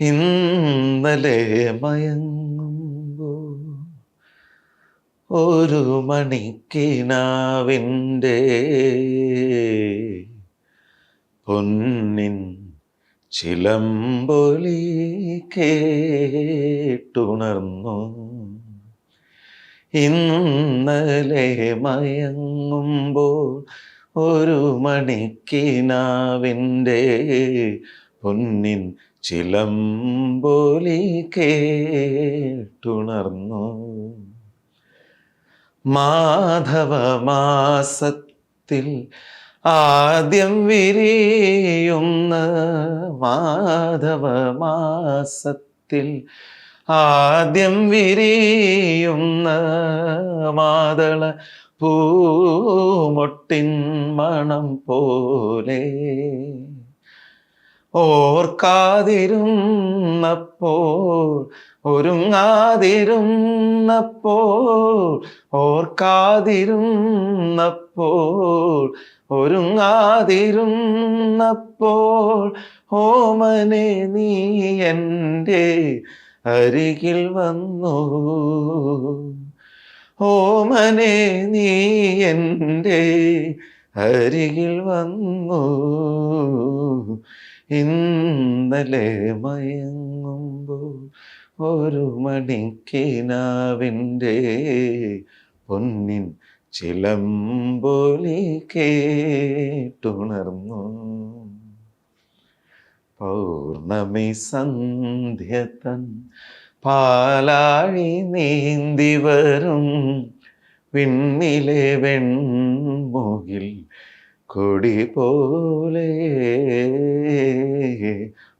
ഇന്നലെ മയങ്ങുമ്പോൾ ഒരു മണിക്കിനാവിൻ്റെ പൊന്നിൻ ചിലമ്പൊലി കേട്ടുണർന്നു. ഇന്നലെ മയങ്ങുമ്പോൾ ഒരു മണിക്കിനാവിൻ്റെ പൊന്നിൻ ചിലമ്പൊലി കേട്ടുണർന്നു. മാധവമാസത്തിൽ ആദ്യം വിരിയുന്ന മാധവമാസത്തിൽ ആദ്യം വിരിയുന്ന മാതള പൂമൊട്ടിൻ മണം പോലെ ഓർക്കാതിരുന്നപ്പോൾ ഒരുങ്ങാതിരുന്നപ്പോൾ ഓമനെ നീ എൻ്റെ അരികിൽ വന്നു. ഓമനെ നീ എൻ്റെ അരികിൽ വന്നു. ഇന്നലെ മയങ്ങുമ്പോൾ ഒരു മണിക്കിനാവിൻ്റെ പൊന്നിൻ ചിലമ്പൊലി കേട്ടുണർന്നു. പൗർണമി സന്ധ്യ തൻ പാലാഴി നീന്തി വരും വിണ്ണിലെ വെൺമുകിൽ കൊടി പോലെ.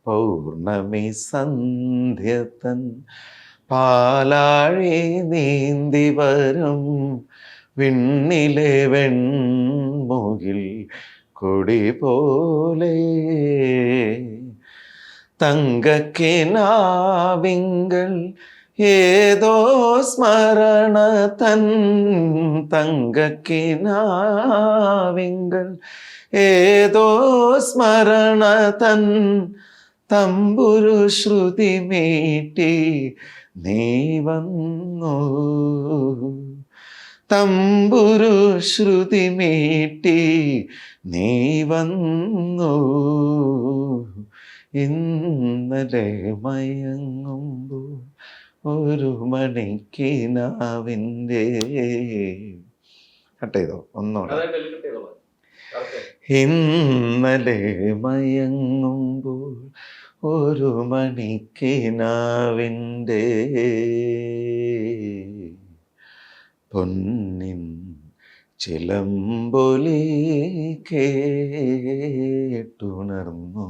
പൗർണമി സന്ധ്യ തൻ പാലാഴി നീന്തി വരും വിണ്ണിലെ വെൺമുകിൽ കൊടി പോലെ. തങ്കക്കിനാവിങ്കൽ ഏതോ സ്മരണ തൻ തങ്കക്കിനാവിങ്കൽ ഏതോ സ്മരണ തൻ തമ്പുരു ശ്രുതി മീട്ടി നീ വന്നു. തമ്പുരു ശ്രുതി മീട്ടി നീ വന്നു. ഇന്നലെ മയങ്ങുമ്പോൾ ഒരു മണിക്കിനാവിൻ്റെ കട്ട് ചെയ്തോ ഒന്നോടെ. ഇന്നലെ മയങ്ങുമ്പോൾ ഒരു മണിക്കിനാവിൻ്റെ പൊന്നിൻ ചിലമ്പൊലി കേട്ടുണർന്നു.